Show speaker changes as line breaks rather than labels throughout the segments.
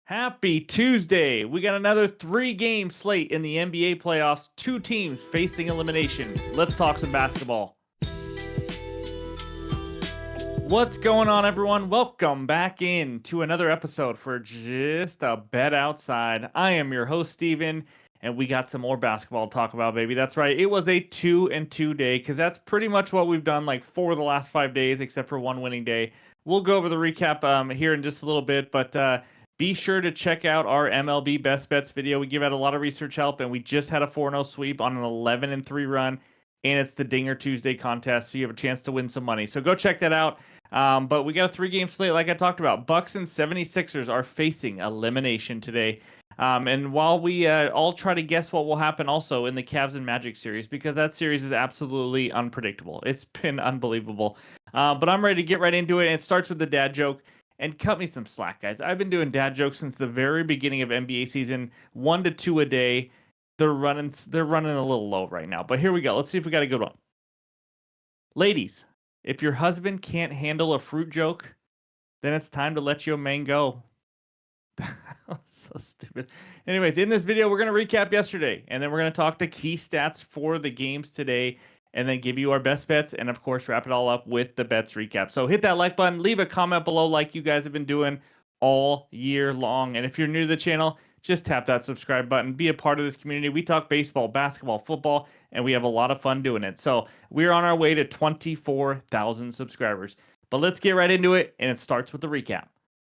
Happy Tuesday. We got another 3-game slate in the NBA playoffs, 2 teams facing elimination. Let's talk some basketball. What's going on, everyone? Welcome back in to another episode for Just a Bet Outside. I am your host, Steven, and we got some more basketball to talk about, baby. That's right. It was a 2-2 day because that's pretty much what we've done like 4 of the last 5 days, except for one winning day. We'll go over the recap here in just a little bit, but be sure to check out our MLB Best Bets video. We give out a lot of research help, and we just had a 4-0 sweep on an 11-3 run, and it's the Dinger Tuesday contest, so you have a chance to win some money. So go check that out. But we got a 3-game slate, like I talked about. Bucks and 76ers are facing elimination today. And while we all try to guess what will happen also in the Cavs and Magic series, because that series is absolutely unpredictable. It's been unbelievable. But I'm ready to get right into it, and it starts with the dad joke. And cut me some slack, guys. I've been doing dad jokes since the very beginning of NBA season, 1 to 2 a day. They're running a little low right now. But here we go. Let's see if we got a good one. Ladies, if your husband can't handle a fruit joke, then it's time to let your man go. So stupid. Anyways, in this video, we're going to recap yesterday, and then we're going to talk the key stats for the games today, and then give you our best bets, and of course, wrap it all up with the bets recap. So hit that like button, leave a comment below like you guys have been doing all year long. And if you're new to the channel, just tap that subscribe button. Be a part of this community. We talk baseball, basketball, football, and we have a lot of fun doing it. So we're on our way to 24,000 subscribers. But let's get right into it, and it starts with the recap.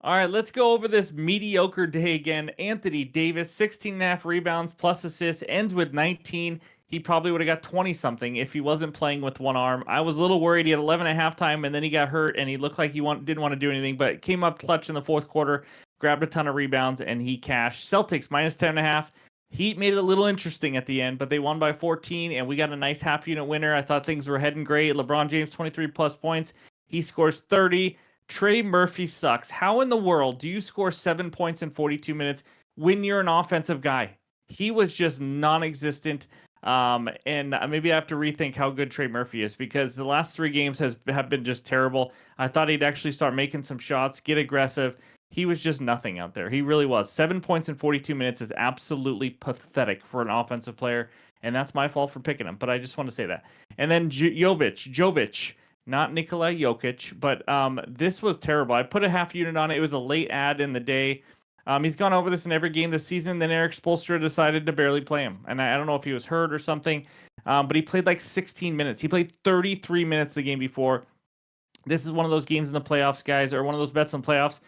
All right, let's go over this mediocre day again. Anthony Davis, 16.5 rebounds plus assists, ends with 19. He probably would have got 20-something if he wasn't playing with one arm. I was a little worried. He had 11 at halftime, and then he got hurt, and he looked like he didn't want to do anything, but came up clutch in the fourth quarter, grabbed a ton of rebounds, and he cashed. Celtics, minus 10.5. Heat made it a little interesting at the end, but they won by 14, and we got a nice half-unit winner. I thought things were heading great. LeBron James, 23-plus points. He scores 30. Trey Murphy sucks. How in the world do you score 7 points in 42 minutes when you're an offensive guy? He was just non-existent. And maybe I have to rethink how good Trey Murphy is, because the last 3 games have been just terrible. I thought he'd actually start making some shots, get aggressive. He was just nothing out there. He really was. 7 points in 42 minutes is absolutely pathetic for an offensive player, and that's my fault for picking him, but I just want to say that. And then Jovic, not Nikola Jokic, but this was terrible. I put a half unit on it. It was a late ad in the day. He's gone over this in every game this season. Then Eric Spoelstra decided to barely play him. And I don't know if he was hurt or something, but he played like 16 minutes. He played 33 minutes the game before. This is one of those games in the playoffs, guys, or one of those bets in playoffs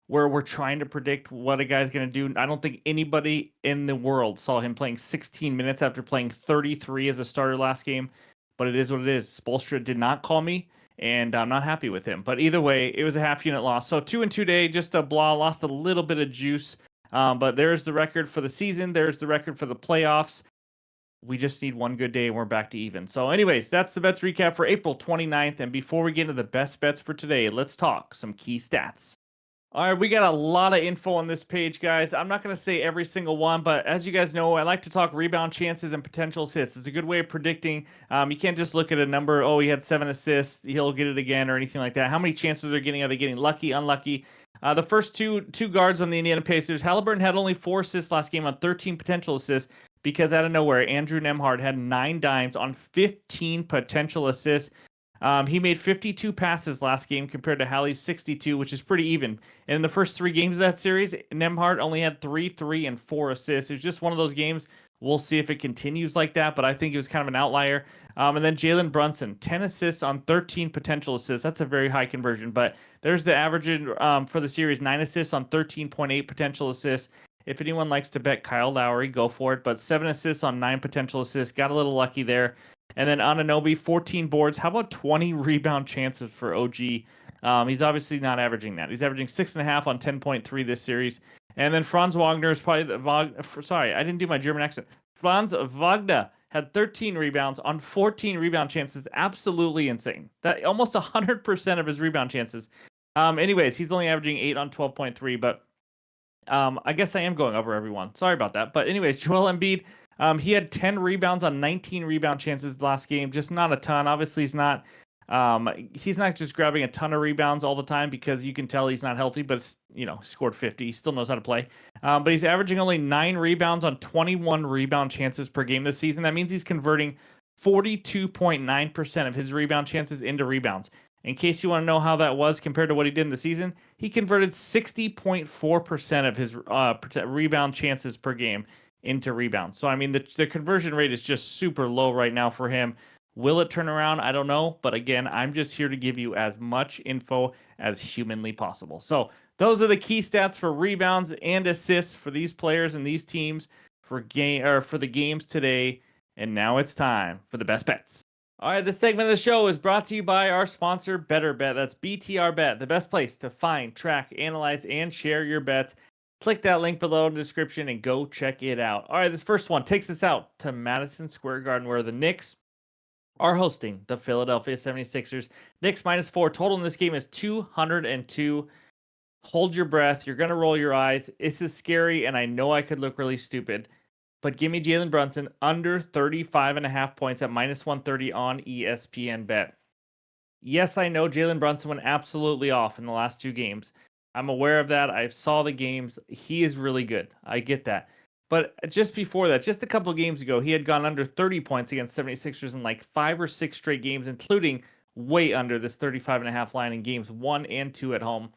where we're trying to predict what a guy's going to do. I don't think anybody in the world saw him playing 16 minutes after playing 33 as a starter last game, but it is what it is. Spoelstra did not call me, and I'm not happy with him. But either way, it was a half-unit loss. So 2-2 day, just a blah, lost a little bit of juice. But there's the record for the season. There's the record for the playoffs. We just need one good day, and we're back to even. So anyways, that's the bets recap for April 29th. And before we get into the best bets for today, let's talk some key stats. All right, we got a lot of info on this page, guys. I'm not going to say every single one, but as you guys know, I like to talk rebound chances and potential assists. It's a good way of predicting. You can't just look at a number, oh, he had 7 assists, he'll get it again, or anything like that. How many chances they're getting? Are they getting lucky, unlucky? The first two guards on the Indiana Pacers, Halliburton had only 4 assists last game on 13 potential assists, because out of nowhere, Andrew Nembhard had 9 dimes on 15 potential assists. He made 52 passes last game compared to Hallie's 62, which is pretty even. And in the first 3 games of that series, Nembhard only had 3, 3, and 4 assists. It was just one of those games. We'll see if it continues like that, but I think it was kind of an outlier. And then Jalen Brunson, 10 assists on 13 potential assists. That's a very high conversion, but there's the average for the series, 9 assists on 13.8 potential assists. If anyone likes to bet Kyle Lowry, go for it. But 7 assists on 9 potential assists. Got a little lucky there. And then Anunoby, 14 boards. How about 20 rebound chances for OG? He's obviously not averaging that. He's averaging 6.5 on 10.3 this series. And then Franz Wagner is probably sorry, I didn't do my German accent. Franz Wagner had 13 rebounds on 14 rebound chances. Absolutely insane. That almost 100% of his rebound chances. Anyways, he's only averaging 8 on 12.3, but I guess I am going over everyone. Sorry about that. But anyways, Joel Embiid, he had 10 rebounds on 19 rebound chances last game. Just not a ton. Obviously, he's not He's not just grabbing a ton of rebounds all the time because you can tell he's not healthy, but scored 50. He still knows how to play. But he's averaging only 9 rebounds on 21 rebound chances per game this season. That means he's converting 42.9% of his rebound chances into rebounds. In case you want to know how that was compared to what he did in the season, he converted 60.4% of his rebound chances per game into rebounds. So, I mean, the conversion rate is just super low right now for him. Will it turn around? I don't know. But again, I'm just here to give you as much info as humanly possible. So, those are the key stats for rebounds and assists for these players and these teams for the games today. And now it's time for the best bets. All right, this segment of the show is brought to you by our sponsor, Better Bet. That's BTR Bet, the best place to find, track, analyze, and share your bets. Click that link below in the description and go check it out. All right, this first one takes us out to Madison Square Garden, where the Knicks are hosting the Philadelphia 76ers. Knicks -4. Total in this game is 202. Hold your breath. You're going to roll your eyes. This is scary, and I know I could look really stupid. But give me Jalen Brunson under 35.5 points at -130 on ESPN Bet. Yes, I know Jalen Brunson went absolutely off in the last 2 games. I'm aware of that. I saw the games. He is really good. I get that. But just before that, just a couple of games ago, he had gone under 30 points against 76ers in like 5 or 6 straight games, including way under this 35.5 line in games 1 and 2 at home.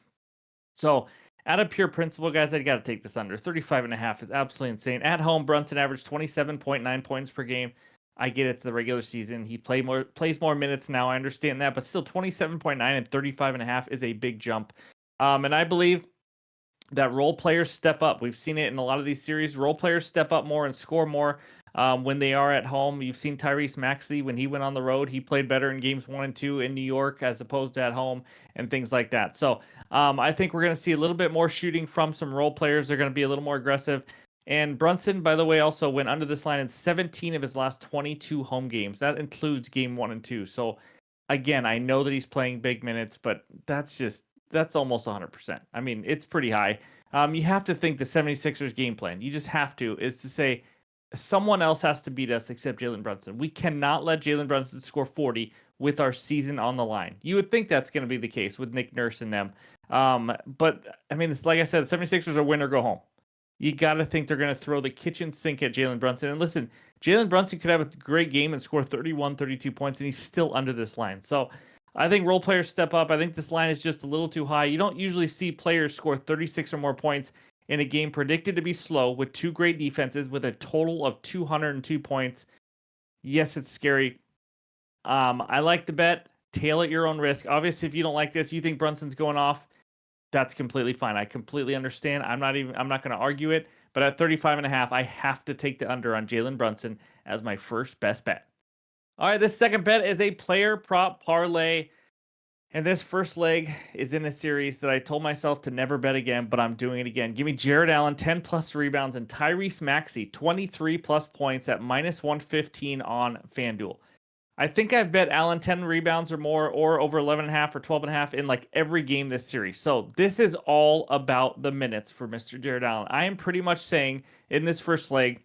So, out of pure principle, guys, I got to take this under. 35.5 is absolutely insane. At home, Brunson averaged 27.9 points per game. I get it's the regular season. He plays more minutes now. I understand that, but still 27.9 and 35.5 is a big jump. And I believe that role players step up. We've seen it in a lot of these series. Role players step up more and score more when they are at home. You've seen Tyrese Maxey when he went on the road. He played better in games 1 and 2 in New York as opposed to at home and things like that. So I think we're going to see a little bit more shooting from some role players. They're going to be a little more aggressive. And Brunson, by the way, also went under this line in 17 of his last 22 home games. That includes game 1 and 2. So again, I know that he's playing big minutes, but that's almost 100%. I mean, it's pretty high. You have to think the 76ers game plan, you just have to, is to say someone else has to beat us except Jalen Brunson. We cannot let Jalen Brunson score 40 with our season on the line. You would think that's going to be the case with Nick Nurse and them. But, I mean, it's like I said, the 76ers are win or go home. You got to think they're going to throw the kitchen sink at Jalen Brunson. And listen, Jalen Brunson could have a great game and score 31, 32 points, and he's still under this line. So I think role players step up. I think this line is just a little too high. You don't usually see players score 36 or more points in a game predicted to be slow with 2 great defenses with a total of 202 points. Yes, it's scary. I like the bet. Tail at your own risk. Obviously, if you don't like this, you think Brunson's going off, that's completely fine. I completely understand. I'm not going to argue it. But at 35.5, I have to take the under on Jalen Brunson as my first best bet. All right, this second bet is a player prop parlay. And this first leg is in a series that I told myself to never bet again, but I'm doing it again. Give me Jared Allen, 10 plus rebounds, and Tyrese Maxey, 23 plus points at -115 on FanDuel. I think I've bet Allen 10 rebounds or more, or over 11.5 or 12.5 in like every game this series. So this is all about the minutes for Mr. Jared Allen. I am pretty much saying in this first leg,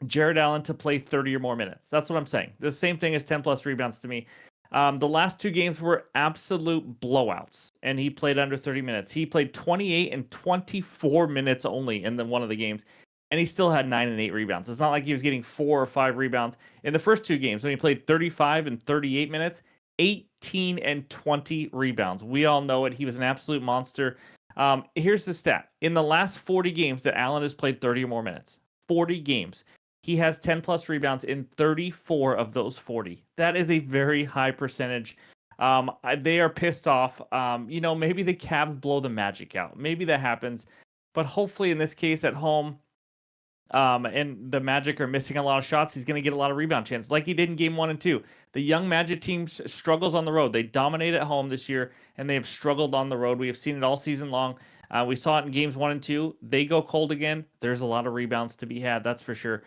Jared Allen to play 30 or more minutes. That's what I'm saying. The same thing as 10 plus rebounds to me. The last 2 games were absolute blowouts, and he played under 30 minutes. He played 28 and 24 minutes only in one of the games, and he still had 9 and 8 rebounds. It's not like he was getting 4 or 5 rebounds. In the first 2 games, when he played 35 and 38 minutes, 18 and 20 rebounds. We all know it. He was an absolute monster. Here's the stat. In the last 40 games that Allen has played 30 or more minutes, 40 games, he has 10 plus rebounds in 34 of those 40. That is a very high percentage. They are pissed off. Maybe the Cavs blow the Magic out. Maybe that happens. But hopefully in this case at home, and the Magic are missing a lot of shots, he's going to get a lot of rebound chances like he did in game 1 and 2. The young Magic team struggles on the road. They dominate at home this year, and they have struggled on the road. We have seen it all season long. We saw it in games 1 and 2. They go cold again. There's a lot of rebounds to be had, that's for sure.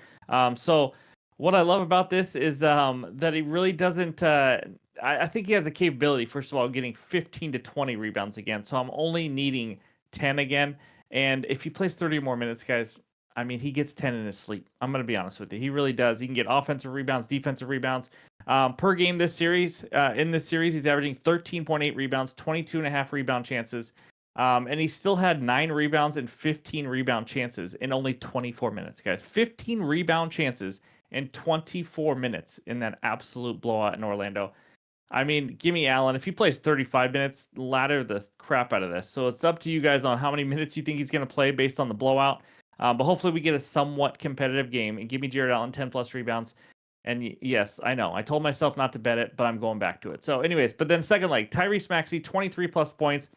So what I love about this is that he really doesn't. I think he has the capability, first of all, of getting 15 to 20 rebounds again. So I'm only needing 10 again. And if he plays 30 more minutes, guys, I mean, he gets 10 in his sleep. I'm going to be honest with you. He really does. He can get offensive rebounds, defensive rebounds. Per game this series, in this series, he's averaging 13.8 rebounds, 22.5 rebound chances. And he still had 9 rebounds and 15 rebound chances in only 24 minutes, guys. 15 rebound chances in 24 minutes in that absolute blowout in Orlando. I mean, give me Allen. If he plays 35 minutes, ladder the crap out of this. So it's up to you guys on how many minutes you think he's going to play based on the blowout. But hopefully we get a somewhat competitive game. And give me Jared Allen 10 plus rebounds. And yes, I know. I told myself not to bet it, but I'm going back to it. So anyways, but then second leg, Tyrese Maxey, 23 plus points.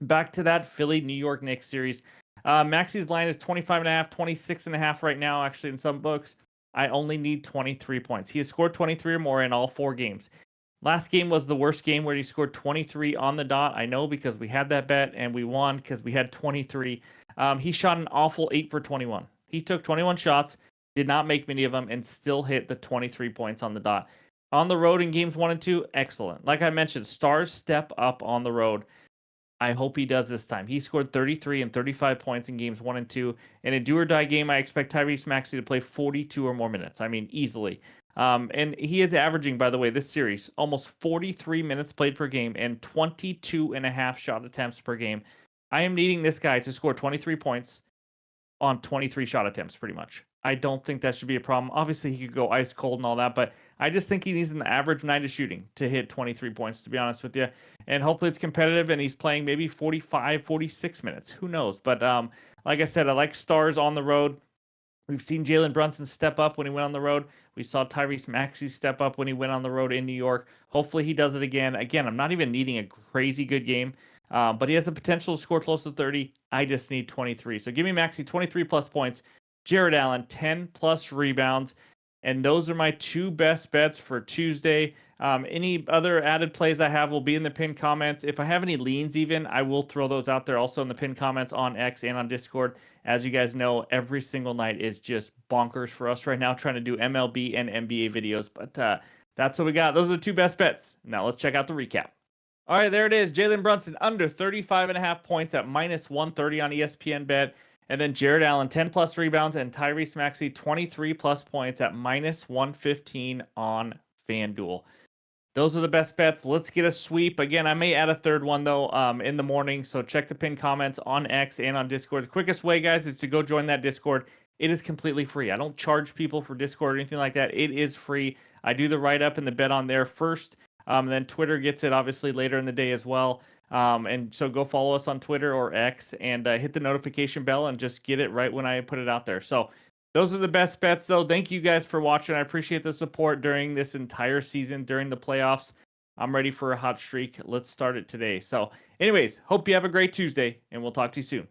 Back to that Philly New York Knicks series. Maxey's line is 25.5, 26.5 right now, actually, in some books. I only need 23 points. He has scored 23 or more in all 4 games. Last game was the worst game where he scored 23 on the dot. I know because we had that bet and we won because we had 23. He shot an awful 8 for 21. He took 21 shots, did not make many of them, and still hit the 23 points on the dot. On the road in games 1 and 2, excellent. Like I mentioned, stars step up on the road. I hope he does this time. He scored 33 and 35 points in games 1 and 2. In a do or die game, I expect Tyrese Maxey to play 42 or more minutes. I mean, easily. And he is averaging, by the way, this series, almost 43 minutes played per game and 22 and a half shot attempts per game. I am needing this guy to score 23 points on 23 shot attempts, pretty much. I don't think that should be a problem. Obviously, he could go ice cold and all that, but I just think he needs an average night of shooting to hit 23 points, to be honest with you. And hopefully it's competitive and he's playing maybe 45, 46 minutes. Who knows? But like I said, I like stars on the road. We've seen Jalen Brunson step up when he went on the road. We saw Tyrese Maxey step up when he went on the road in New York. Hopefully he does it again. Again, I'm not even needing a crazy good game, but he has the potential to score close to 30. I just need 23. So give me Maxey 23 plus points. Jared Allen 10 plus rebounds. And those are my 2 best bets for Tuesday. Any other added plays I have will be in the pinned comments. If I have any leans even, I will throw those out there also in the pinned comments on X and on Discord. As you guys know, every single night is just bonkers for us right now trying to do MLB and NBA videos. But that's what we got. Those are the 2 best bets. Now let's check out the recap. All right, there it is. Jalen Brunson under 35.5 points at minus 130 on ESPN Bet. And then Jared Allen, 10 plus rebounds, and Tyrese Maxey, 23 plus points at minus 115 on FanDuel. Those are the best bets. Let's get a sweep. Again, I may add a third one, though, in the morning. So check the pinned comments on X and on Discord. The quickest way, guys, is to go join that Discord. It is completely free. I don't charge people for Discord or anything like that. It is free. I do the write-up and the bet on there first. Then Twitter gets it, obviously, later in the day as well. And so go follow us on Twitter or X and hit the notification bell and just get it right when I put it out there. So those are the best bets, though. Thank you guys for watching. I appreciate the support during this entire season, during the playoffs. I'm ready for a hot streak. Let's start it today. So anyways, hope you have a great Tuesday, and we'll talk to you soon.